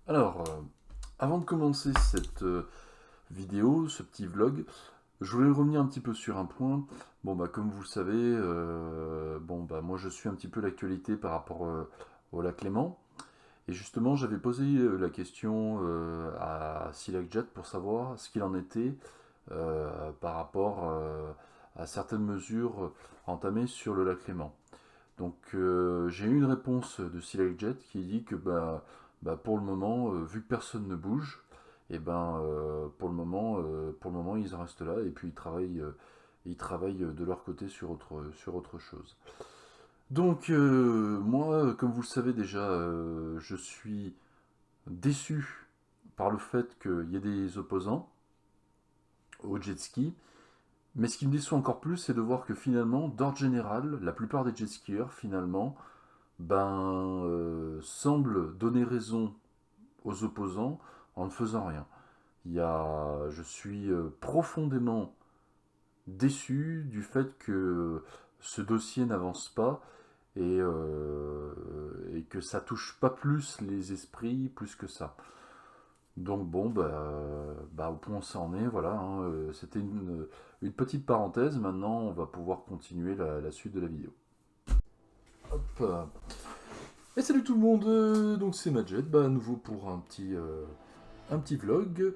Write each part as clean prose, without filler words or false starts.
Alors, avant de commencer cette vidéo, ce petit vlog, je voulais revenir un petit peu sur un point. Bon, bah, comme vous le savez, moi je suis un petit peu l'actualité par rapport au lac Léman. Et justement, j'avais posé la question à SelectJet pour savoir ce qu'il en était par rapport à certaines mesures entamées sur le lac Léman. Donc j'ai eu une réponse de SelectJet qui dit que pour le moment, vu que personne ne bouge, et pour le moment ils en restent là et puis ils travaillent de leur côté sur autre chose. Donc moi, comme vous le savez déjà, je suis déçu par le fait qu'il y ait des opposants au jet ski. Mais ce qui me déçoit encore plus, c'est de voir que finalement, d'ordre général, la plupart des jet skieurs, finalement, semble donner raison aux opposants en ne faisant rien. Je suis profondément déçu du fait que ce dossier n'avance pas et que ça touche pas plus les esprits plus que ça. Donc bon, au point où ça en est, voilà, hein, c'était une petite parenthèse, maintenant on va pouvoir continuer la suite de la vidéo. Hop. Et salut tout le monde, donc c'est Majet, à nouveau pour un petit vlog.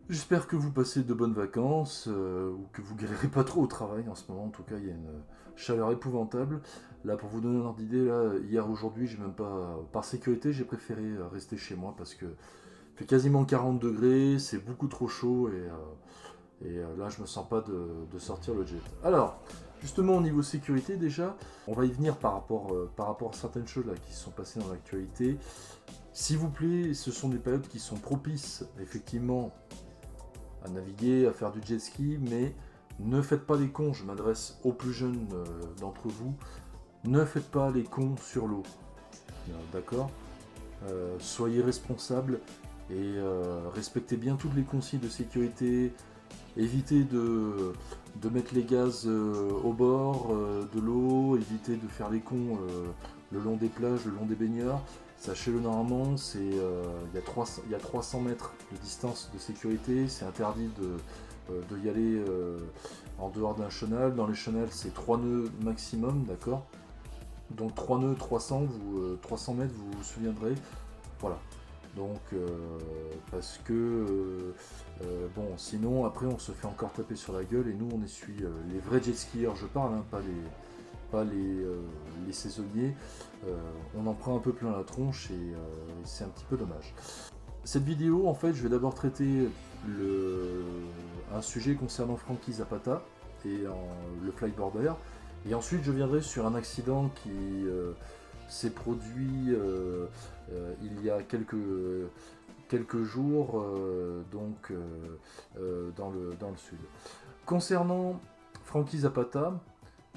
J'espère que vous passez de bonnes vacances, ou que vous galérez pas trop au travail en ce moment, en tout cas il y a une chaleur épouvantable. Là pour vous donner un ordre d'idée, là, hier aujourd'hui j'ai même pas, par sécurité j'ai préféré rester chez moi parce que il fait quasiment 40 degrés, c'est beaucoup trop chaud et là je me sens pas de sortir le jet. Alors, justement au niveau sécurité déjà, on va y venir par rapport à certaines choses là, qui se sont passées dans l'actualité. S'il vous plaît, ce sont des périodes qui sont propices effectivement à naviguer, à faire du jet ski, mais ne faites pas les cons, je m'adresse aux plus jeunes d'entre vous, ne faites pas les cons sur l'eau, d'accord. Soyez responsables et respectez bien toutes les consignes de sécurité. Évitez de mettre les gaz au bord de l'eau, évitez de faire les cons le long des plages, le long des baigneurs. Sachez-le, normalement, il y a 300 mètres de distance de sécurité, c'est interdit de y aller en dehors d'un chenal. Dans les chenals, c'est 3 nœuds maximum, d'accord. Donc 3 nœuds, 300 mètres, vous vous souviendrez. Voilà. Donc, parce que, sinon, après, on se fait encore taper sur la gueule et nous, on essuie les vrais jet skieurs, je parle, hein, pas les saisonniers. On en prend un peu plein la tronche et c'est un petit peu dommage. Cette vidéo, en fait, je vais d'abord traiter un sujet concernant Frankie Zapata et le flyboarder. Et ensuite, je viendrai sur un accident qui s'est produit il y a quelques jours dans le sud. Concernant Frankie Zapata,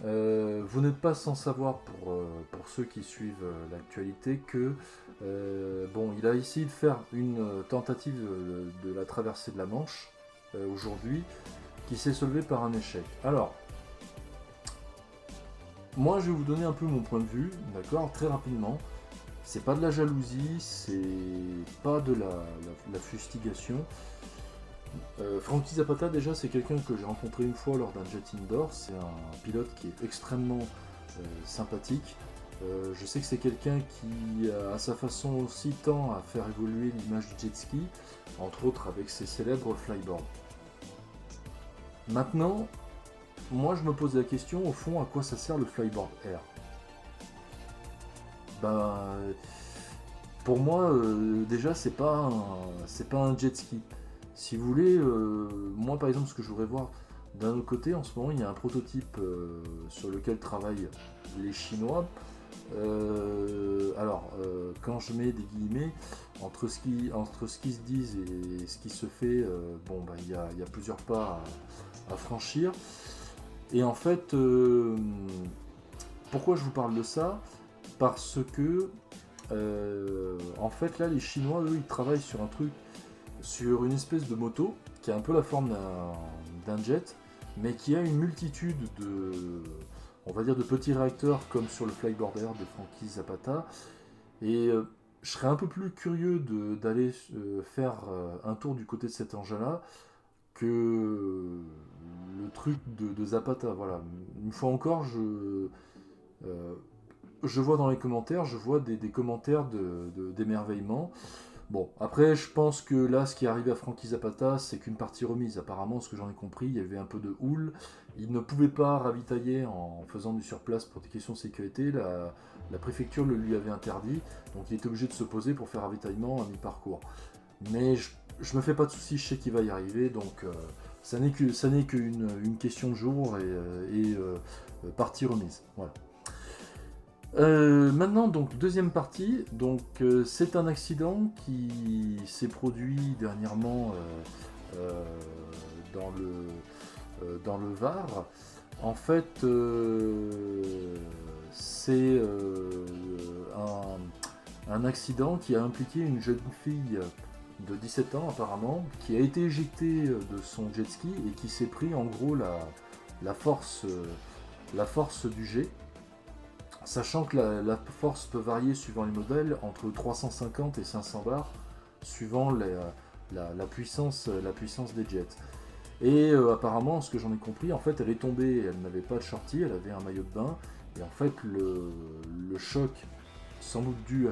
vous n'êtes pas sans savoir pour ceux qui suivent l'actualité que il a essayé de faire une tentative de la traversée de la Manche aujourd'hui qui s'est soldée par un échec. Alors, moi je vais vous donner un peu mon point de vue, d'accord, très rapidement. C'est pas de la jalousie, c'est pas de la fustigation. Frankie Zapata, déjà, c'est quelqu'un que j'ai rencontré une fois lors d'un jet indoor. C'est un pilote qui est extrêmement sympathique. Je sais que c'est quelqu'un qui, à sa façon aussi, tend à faire évoluer l'image du jet ski, entre autres avec ses célèbres flyboards. Maintenant, moi je me pose la question, au fond, à quoi ça sert le flyboard air? Ben, pour moi, déjà, c'est pas un jet ski. Si vous voulez, moi par exemple, ce que je voudrais voir d'un autre côté, en ce moment, il y a un prototype sur lequel travaillent les Chinois. Quand je mets des guillemets, entre ce qui se disent et ce qui se fait, il y a plusieurs pas à franchir. Et en fait, pourquoi je vous parle de ça? Parce que, en fait, là, les Chinois, eux, ils travaillent sur un truc, sur une espèce de moto qui a un peu la forme d'un jet, mais qui a une multitude on va dire, de petits réacteurs comme sur le flyboarder de Frankie Zapata. Et je serais un peu plus curieux d'aller faire un tour du côté de cet engin-là que le truc de Zapata. Voilà. Une fois encore, euh, je vois dans les commentaires, je vois des commentaires d'émerveillement. Bon, après, je pense que là, ce qui est arrivé à Frankie Zapata, c'est qu'une partie remise. Apparemment, ce que j'en ai compris, il y avait un peu de houle. Il ne pouvait pas ravitailler en faisant du surplace pour des questions de sécurité. La préfecture le lui avait interdit. Donc, il était obligé de se poser pour faire ravitaillement à mi-parcours. Mais je me fais pas de soucis, je sais qu'il va y arriver. Donc, ça n'est qu'une une question de jour et partie remise. Voilà. Maintenant, donc deuxième partie, donc c'est un accident qui s'est produit dernièrement euh, dans dans le Var. En fait, c'est un accident qui a impliqué une jeune fille de 17 ans apparemment, qui a été éjectée de son jet ski et qui s'est pris en gros la force, la force du jet. Sachant que la force peut varier suivant les modèles entre 350 et 500 bars, suivant la puissance des jets. Et apparemment, ce que j'en ai compris, en fait, elle est tombée, elle n'avait pas de shorty, elle avait un maillot de bain, et en fait, le choc, sans doute dû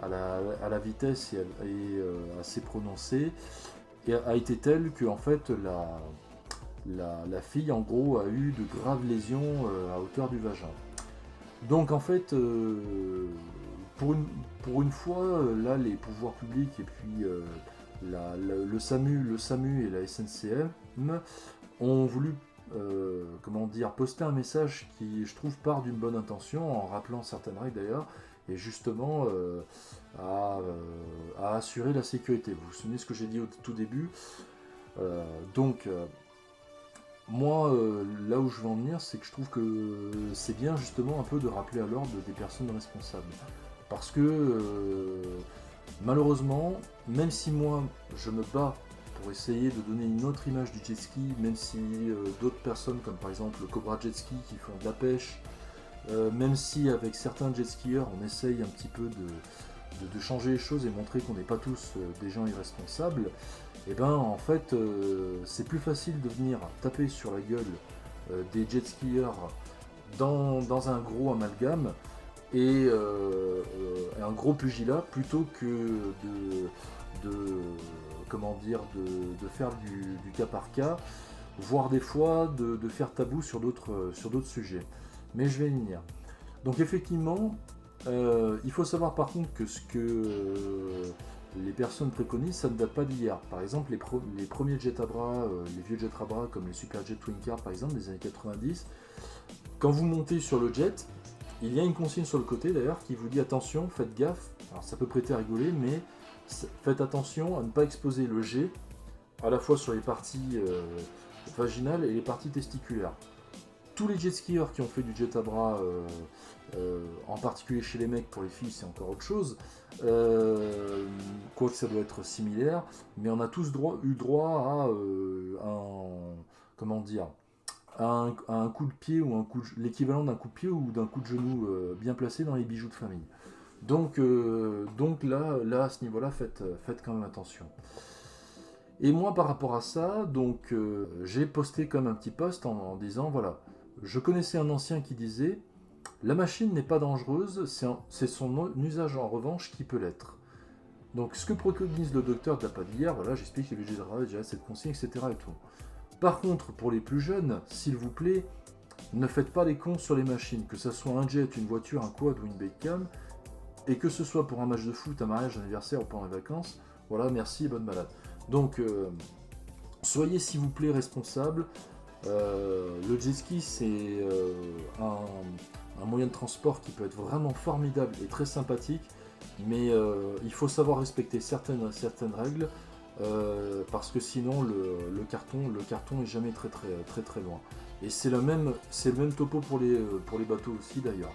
à la vitesse et assez prononcé, a été tel que en fait, la fille, en gros, a eu de graves lésions à hauteur du vagin. Donc en fait, pour une fois, là, les pouvoirs publics et puis le SAMU et la SNCM ont voulu comment dire, poster un message qui, je trouve, part d'une bonne intention, en rappelant certaines règles d'ailleurs, et justement à assurer la sécurité. Vous vous souvenez ce que j'ai dit au tout début. Donc moi, là où je veux en venir, c'est que je trouve que c'est bien justement un peu de rappeler à l'ordre des personnes responsables. Parce que malheureusement, même si moi je me bats pour essayer de donner une autre image du jet ski, même si d'autres personnes comme par exemple le Cobra Jet Ski qui font de la pêche, même si avec certains jet skieurs on essaye un petit peu de changer les choses et montrer qu'on n'est pas tous des gens irresponsables, et ben en fait c'est plus facile de venir taper sur la gueule des jet skieurs dans un gros amalgame et un gros pugilat plutôt que de comment dire de faire du cas par cas, voire des fois de faire tabou sur d'autres sujets. Mais je vais y venir. Donc effectivement, il faut savoir par contre que ce que les personnes préconisent, ça ne date pas d'hier. Par exemple, les premiers jets à bras, les vieux jets à bras comme les Superjet Twin Car par exemple des années 90, quand vous montez sur le jet, il y a une consigne sur le côté d'ailleurs qui vous dit attention, faites gaffe. Alors ça peut prêter à rigoler, mais faites attention à ne pas exposer le jet à la fois sur les parties vaginales et les parties testiculaires. Tous les jet skieurs qui ont fait du jet à bras, en particulier chez les mecs, pour les filles c'est encore autre chose, quoique ça doit être similaire, mais on a tous eu droit à comment dire, à un coup de pied ou l'équivalent d'un coup de pied ou d'un coup de genou bien placé dans les bijoux de famille. Donc là à ce niveau-là, faites quand même attention. Et moi par rapport à ça, donc j'ai posté comme un petit post en disant voilà, je connaissais un ancien qui disait la machine n'est pas dangereuse, c'est son usage en revanche qui peut l'être. Donc ce que préconise le docteur de la pas d'hier, voilà, j'explique les végétariens, déjà cette consigne, etc. et tout. Par contre, pour les plus jeunes, s'il vous plaît, ne faites pas les cons sur les machines, que ce soit un jet, une voiture, un quad ou une Beckham, et que ce soit pour un match de foot, un mariage, un anniversaire ou pendant les vacances, voilà, merci et bonne balade. Donc, soyez s'il vous plaît responsables. Le jet ski, c'est un moyen de transport qui peut être vraiment formidable et très sympathique, mais il faut savoir respecter certaines règles, parce que sinon le carton est jamais très loin. Et c'est le même topo pour les bateaux aussi d'ailleurs.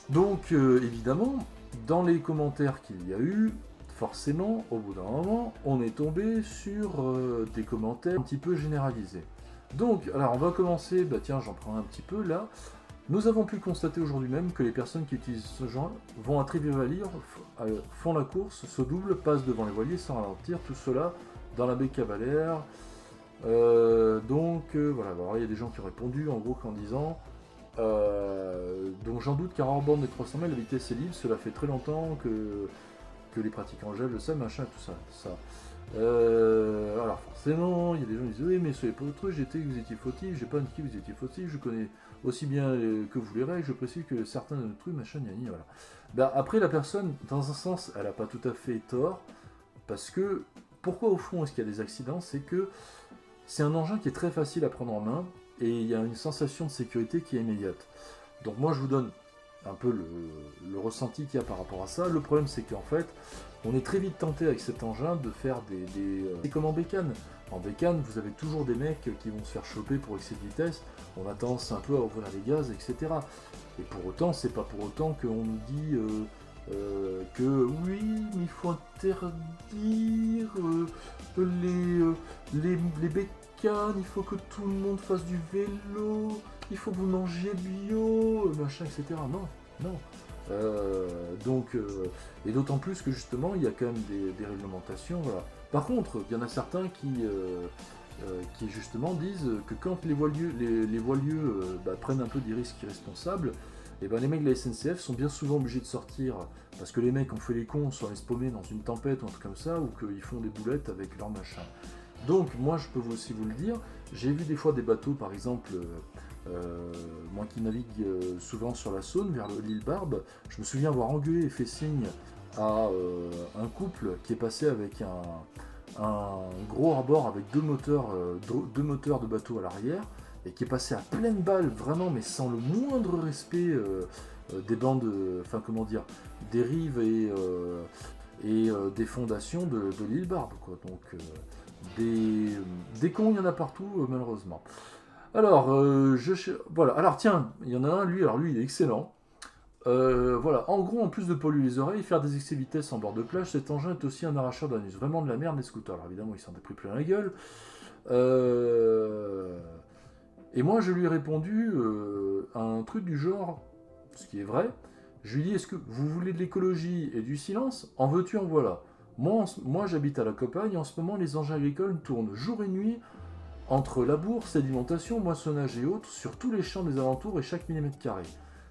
Donc évidemment, dans les commentaires qu'il y a eu, forcément, au bout d'un moment, on est tombé sur des commentaires un petit peu généralisés. Donc, alors on va commencer, bah tiens, j'en prends un petit peu là. Nous avons pu constater aujourd'hui même que les personnes qui utilisent ce genre vont à Trivialir, font la course, se doublent, passent devant les voiliers sans ralentir, tout cela dans la baie Cavalaire. Voilà, alors il y a des gens qui ont répondu en gros qu'en disant donc j'en doute car hors borne des 300 mètres la vitesse est libre, cela fait très longtemps que les pratiquants gel le savent, machin, tout ça. Alors forcément, il y a des gens qui disent oui mais soyez pas autre, j'ai été que vous étiez fautif, j'ai pas indiqué que vous étiez fautif, je connais aussi bien que vous les règles, je précise que certains de nos trucs, machin, voilà. Bah, après la personne, dans un sens, elle a pas tout à fait tort, parce que pourquoi au fond est-ce qu'il y a des accidents, c'est que c'est un engin qui est très facile à prendre en main, et il y a une sensation de sécurité qui est immédiate. Donc moi je vous donne un peu le ressenti qu'il y a par rapport à ça. Le problème c'est qu'en fait, on est très vite tenté avec cet engin de faire c'est comme en bécane. En bécane, vous avez toujours des mecs qui vont se faire choper pour excès de vitesse, on a tendance un peu à ouvrir les gaz, etc. Et pour autant, c'est pas pour autant qu'on nous dit que oui, mais il faut interdire les bécanes, il faut que tout le monde fasse du vélo, il faut que vous mangiez bio, machin, etc. Non, non. Et d'autant plus que justement, il y a quand même des réglementations. Voilà. Par contre, il y en a certains qui justement disent que quand les voiliers prennent un peu des risques irresponsables, et ben les mecs de la SNCF sont bien souvent obligés de sortir parce que les mecs ont fait les cons, sont allés se paumer dans une tempête ou un truc comme ça, ou qu'ils font des boulettes avec leur machin. Donc moi je peux aussi vous le dire, j'ai vu des fois des bateaux par exemple, moi qui navigue souvent sur la Saône vers l'île Barbe, je me souviens avoir engueulé et fait signe à un couple qui est passé avec un gros hors-bord avec deux moteurs de bateau à l'arrière, et qui est passé à pleine balle, vraiment, mais sans le moindre respect des bandes, des rives et des fondations de l'île Barbe, quoi. Donc, des cons, il y en a partout, malheureusement. Alors, voilà. Alors, tiens, il y en a un, lui, il est excellent. Voilà, en gros, en plus de polluer les oreilles, faire des excès de vitesse en bord de plage, cet engin est aussi un arracheur d'anus. Vraiment de la merde, les scooters. Alors, évidemment, il s'en est pris plein la gueule. Et moi, je lui ai répondu à un truc du genre, ce qui est vrai. Je lui ai dit, est-ce que vous voulez de l'écologie et du silence? En veux-tu, en voilà. Moi, j'habite à la campagne, en ce moment, les engins agricoles tournent jour et nuit entre labour, sédimentation, moissonnage et autres, sur tous les champs des alentours et chaque millimètre carré.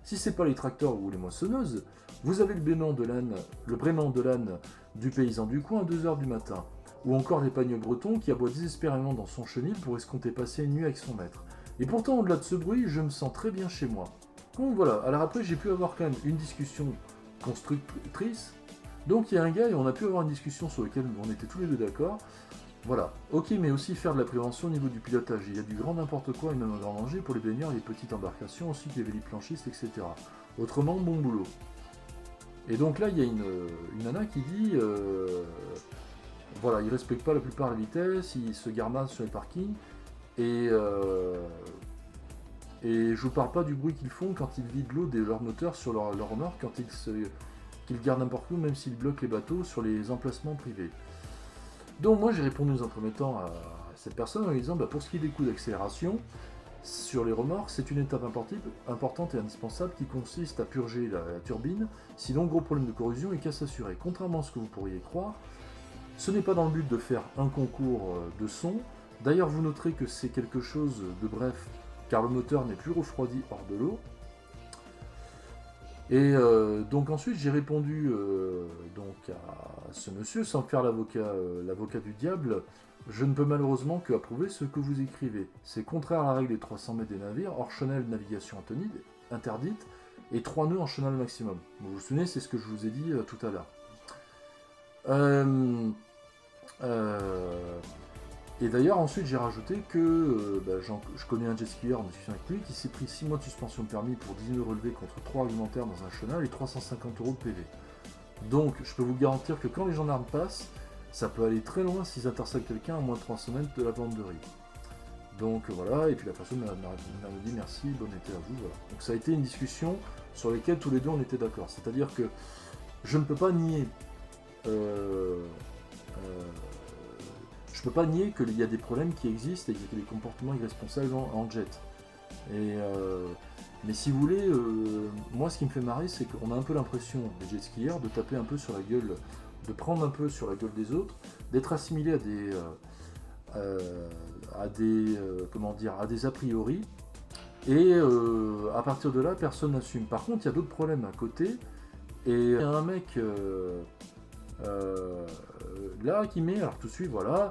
Si c'est pas les tracteurs ou les moissonneuses, vous avez le braiement de l'âne du paysan du coin à 2h du matin, ou encore les pagnes bretons qui aboient désespérément dans son chenil pour escompter passer une nuit avec son maître. Et pourtant, au-delà de ce bruit, je me sens très bien chez moi. Donc voilà, alors après j'ai pu avoir quand même une discussion constructrice. Donc il y a un gars et on a pu avoir une discussion sur laquelle on était tous les deux d'accord. Voilà, ok, mais aussi faire de la prévention au niveau du pilotage. Il y a du grand n'importe quoi et même un grand danger pour les baigneurs, les petites embarcations, ainsi que les véliplanchistes, etc. Autrement, bon boulot. Et donc là, il y a une nana qui dit voilà, ils respectent pas la plupart la vitesse, ils se garmassent sur les parkings, et je vous parle pas du bruit qu'ils font quand ils vident l'eau de leur moteur sur leur remorque, quand qu'ils gardent n'importe où, même s'ils bloquent les bateaux sur les emplacements privés. Donc moi j'ai répondu dans un premier temps à cette personne en lui disant pour ce qui est des coûts d'accélération sur les remorques, c'est une étape importante et indispensable qui consiste à purger la turbine, sinon gros problème de corrosion et qu'à s'assurer. Contrairement à ce que vous pourriez croire, ce n'est pas dans le but de faire un concours de son. D'ailleurs vous noterez que c'est quelque chose de bref, car le moteur n'est plus refroidi hors de l'eau. Et donc ensuite j'ai répondu donc à ce monsieur sans faire l'avocat du diable. Je ne peux malheureusement que approuver ce que vous écrivez. C'est contraire à la règle des 300 mètres des navires, hors chenal de navigation interdite et 3 nœuds en chenal maximum. Vous vous souvenez, c'est ce que je vous ai dit tout à l'heure. Et d'ailleurs, ensuite, j'ai rajouté que je connais un jet skieur en discussion avec lui qui s'est pris 6 mois de suspension de permis pour 10 nœuds relevés contre 3 argumentaires dans un chenal et 350 € de PV. Donc, je peux vous garantir que quand les gendarmes passent, ça peut aller très loin s'ils interceptent quelqu'un en moins de 3 semaines de la bande de riz. Donc voilà, et puis la personne m'a dit merci, bon été à vous, voilà. Donc ça a été une discussion sur laquelle tous les deux on était d'accord. C'est-à-dire que je ne peux pas nier je peux pas nier qu'il y a des problèmes qui existent et qu'il y a des comportements irresponsables en jet. Mais si vous voulez, moi ce qui me fait marrer, c'est qu'on a un peu l'impression, les jet skieurs, de taper un peu sur la gueule, de prendre un peu sur la gueule des autres, d'être assimilé à des a priori, et à partir de là, personne n'assume. Par contre, il y a d'autres problèmes à côté, et il y a un mec là qui met, alors tout de suite, voilà,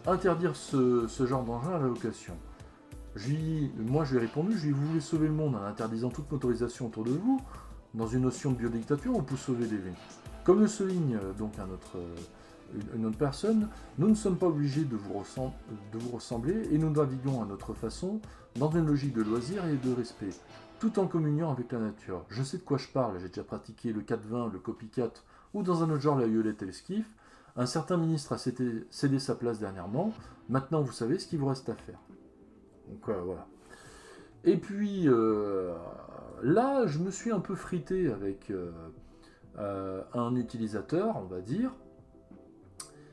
interdire ce genre d'engin à la location. Moi je lui ai répondu, je lui ai dit, vous voulez sauver le monde en interdisant toute motorisation autour de vous, dans une notion de biodictature, ou pour sauver des vies. Comme le souligne donc une autre personne, nous ne sommes pas obligés de vous ressembler et nous naviguons à notre façon, dans une logique de loisir et de respect, tout en communiant avec la nature. Je sais de quoi je parle, j'ai déjà pratiqué le 4-20, le copycat, ou dans un autre genre la violette et le skiff. Un certain ministre a cédé sa place dernièrement, maintenant vous savez ce qu'il vous reste à faire. Donc voilà. Et puis là, je me suis un peu frité avec un utilisateur, on va dire.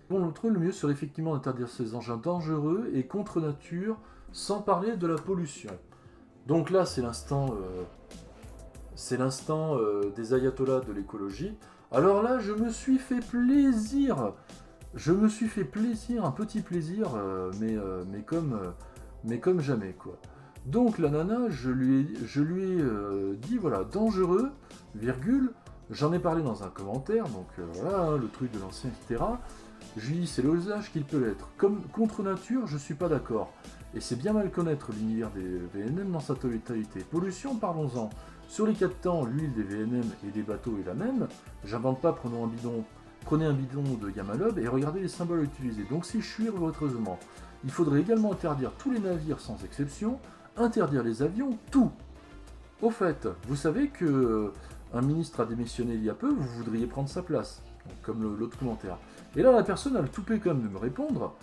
Bon, l'autre, le mieux serait effectivement d'interdire ces engins dangereux et contre nature, sans parler de la pollution. Donc là, c'est l'instant des ayatollahs de l'écologie. Alors là, je me suis fait plaisir. Un petit plaisir, mais comme jamais, quoi. Donc la nana, je lui ai dit, voilà, dangereux, virgule, j'en ai parlé dans un commentaire, donc voilà, le truc de l'ancien, etc. Je lui ai dit, c'est le usage qu'il peut l'être. Comme contre nature, je suis pas d'accord. Et c'est bien mal connaître l'univers des VNM dans sa totalité. Pollution, parlons-en. Sur les 4 temps, l'huile des VNM et des bateaux est la même. J'invente pas, prenez un bidon de Yamalob et regardez les symboles utilisés. Donc si je suis heureusement, il faudrait également interdire tous les navires sans exception, interdire les avions, tout. Au fait, vous savez que un ministre a démissionné il y a peu, vous voudriez prendre sa place, comme l'autre commentaire. Et là, la personne a le toupet quand même de me répondre.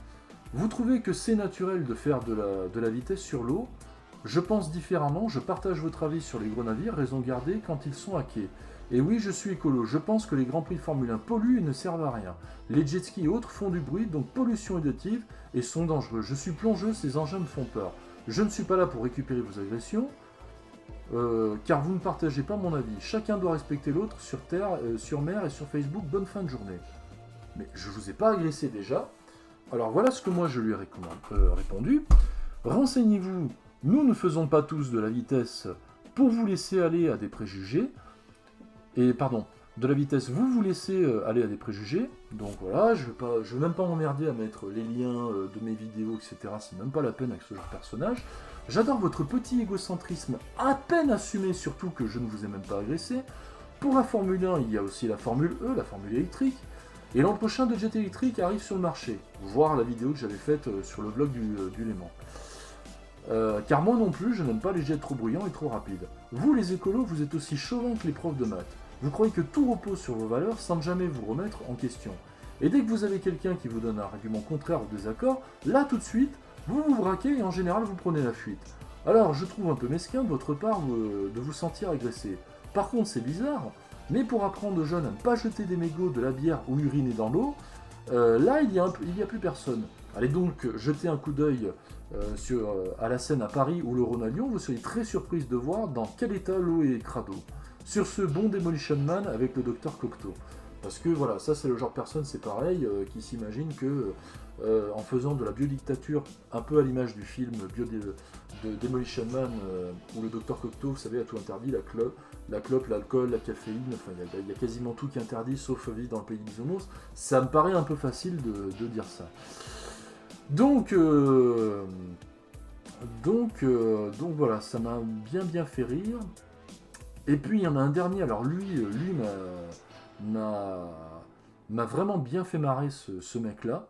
Vous trouvez que c'est naturel de faire de la vitesse sur l'eau? Je pense différemment, je partage votre avis sur les gros navires, raison gardée quand ils sont à quai. Et oui, je suis écolo, je pense que les grands prix de Formule 1 polluent et ne servent à rien. Les jet skis et autres font du bruit, donc pollution éducative, et sont dangereux. Je suis plongeux, ces engins me font peur. Je ne suis pas là pour récupérer vos agressions, car vous ne partagez pas mon avis. Chacun doit respecter l'autre sur terre, sur mer et sur Facebook. Bonne fin de journée. Mais je ne vous ai pas agressé déjà. Alors voilà ce que moi je lui ai répondu. Renseignez-vous, nous ne faisons pas tous de la vitesse pour vous laisser aller à des préjugés. Et pardon, de la vitesse, vous laissez aller à des préjugés. Donc voilà, je vais même pas m'emmerder à mettre les liens de mes vidéos, etc. C'est même pas la peine avec ce genre de personnage. J'adore votre petit égocentrisme à peine assumé, surtout que je ne vous ai même pas agressé. Pour la Formule 1, il y a aussi la Formule E, la Formule électrique. Et l'an prochain, de jet électrique arrive sur le marché. Voir la vidéo que j'avais faite sur le vlog du Léman. Car moi non plus, je n'aime pas les jets trop bruyants et trop rapides. Vous, les écolos, vous êtes aussi chauvins que les profs de maths. Vous croyez que tout repose sur vos valeurs sans jamais vous remettre en question. Et dès que vous avez quelqu'un qui vous donne un argument contraire ou désaccord, là tout de suite, vous vous braquez et en général vous prenez la fuite. Alors je trouve un peu mesquin de votre part de vous sentir agressé. Par contre c'est bizarre, mais pour apprendre aux jeunes à ne pas jeter des mégots, de la bière ou uriner dans l'eau, là il y a plus personne. Allez donc jeter un coup d'œil à la Seine à Paris ou le Rhône à Lyon, vous serez très surprise de voir dans quel état l'eau est crado. Sur ce, bon Demolition Man avec le docteur Cocteau. Parce que voilà, ça c'est le genre de personne, c'est pareil, qui s'imagine que en faisant de la biodictature, un peu à l'image du film de Demolition Man, où le docteur Cocteau, vous savez, a tout interdit, la clope, l'alcool, la caféine, enfin il y a quasiment tout qui est interdit, sauf vivre dans le pays des homos, ça me paraît un peu facile de dire ça. Donc voilà, ça m'a bien fait rire. Et puis il y en a un dernier, alors lui m'a vraiment bien fait marrer ce mec-là.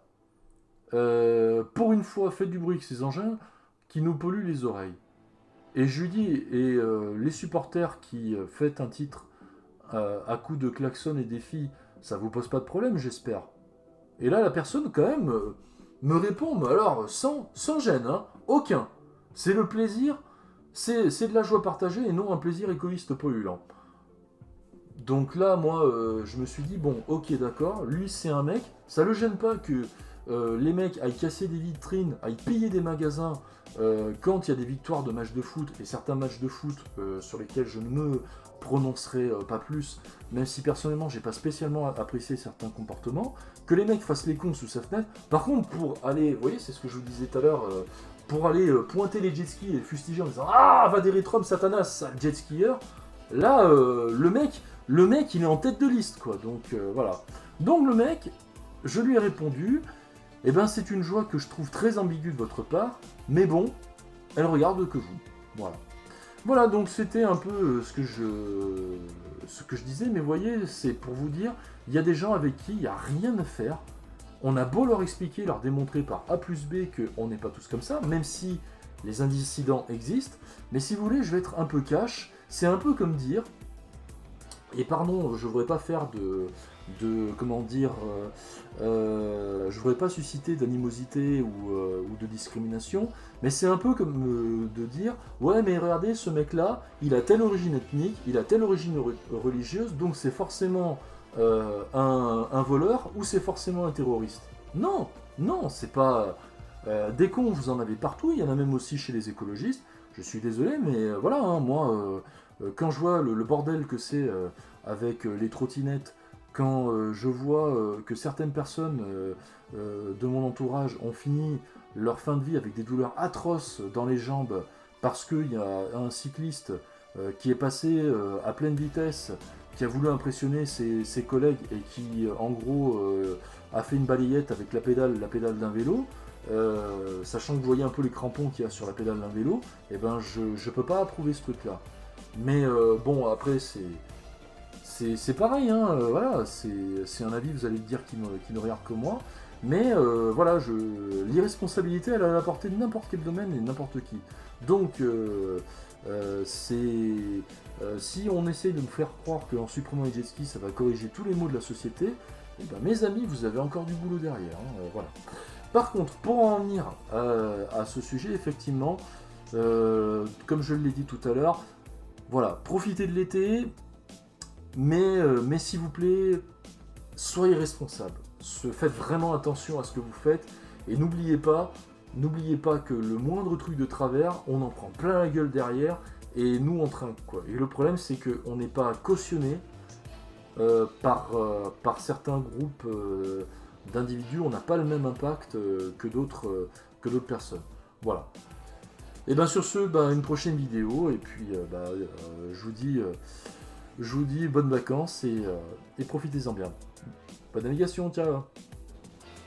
Pour une fois, faites du bruit avec ces engins qui nous polluent les oreilles. Et je lui dis, les supporters qui faites un titre à coups de klaxon et défis, ça vous pose pas de problème, j'espère. Et là, la personne, quand même, me répond, mais alors, sans gêne, hein, aucun. C'est le plaisir, c'est de la joie partagée et non un plaisir égoïste polluant. Donc là, moi, je me suis dit, bon, ok, d'accord, lui, c'est un mec, ça le gêne pas que les mecs aillent casser des vitrines, aillent piller des magasins quand il y a des victoires de matchs de foot, et certains matchs de foot sur lesquels je ne me prononcerai pas plus, même si personnellement j'ai pas spécialement apprécié certains comportements, que les mecs fassent les cons sous sa fenêtre. Par contre, pour aller, vous voyez, c'est ce que je vous disais tout à l'heure, pour aller pointer les jet skis et les fustiger en disant ah, va des rétrom Satanas, sale jet skieur, là, le mec, il est en tête de liste, quoi. Donc voilà. Donc le mec, je lui ai répondu, eh ben c'est une joie que je trouve très ambiguë de votre part, mais bon, elle regarde que vous. Voilà. Voilà, donc c'était un peu ce que je disais, mais vous voyez, c'est pour vous dire, il y a des gens avec qui il n'y a rien à faire. On a beau leur expliquer, leur démontrer par A plus B qu'on n'est pas tous comme ça, même si les incidents existent, mais si vous voulez, je vais être un peu cash. C'est un peu comme dire, et pardon, je ne voudrais pas faire comment dire, je voudrais pas susciter d'animosité ou de discrimination, mais c'est un peu comme de dire, ouais mais regardez, ce mec-là, il a telle origine ethnique, il a telle origine religieuse, donc c'est forcément un voleur ou c'est forcément un terroriste. Non, non, c'est pas... des cons, vous en avez partout, il y en a même aussi chez les écologistes. Je suis désolé, mais voilà, hein, moi, quand je vois le bordel que c'est avec les trottinettes, quand je vois que certaines personnes de mon entourage ont fini leur fin de vie avec des douleurs atroces dans les jambes parce qu'il y a un cycliste qui est passé à pleine vitesse, qui a voulu impressionner ses collègues et qui, en gros, a fait une balayette avec la pédale d'un vélo, sachant que vous voyez un peu les crampons qu'il y a sur la pédale d'un vélo, et ben je peux pas approuver ce truc-là. Mais bon, après, c'est pareil, hein, voilà, c'est un avis, vous allez me dire, qui ne regarde que moi, mais voilà, l'irresponsabilité, elle a la portée de n'importe quel domaine et n'importe qui. Donc, si on essaye de me faire croire qu'en supprimant les jet skis, ça va corriger tous les maux de la société, eh ben, mes amis, vous avez encore du boulot derrière, hein, voilà. Par contre, pour en venir à ce sujet, effectivement, comme je l'ai dit tout à l'heure, voilà, profitez de l'été, mais s'il vous plaît, soyez responsables. Faites vraiment attention à ce que vous faites, et n'oubliez pas que le moindre truc de travers, on en prend plein la gueule derrière, et nous on trinque, quoi. Et le problème, c'est qu'on n'est pas cautionné par certains groupes d'individus, on n'a pas le même impact que d'autres personnes. Voilà. Et bien sur ce, une prochaine vidéo, et puis je vous dis bonnes vacances et profitez-en bien. Bonne navigation, ciao.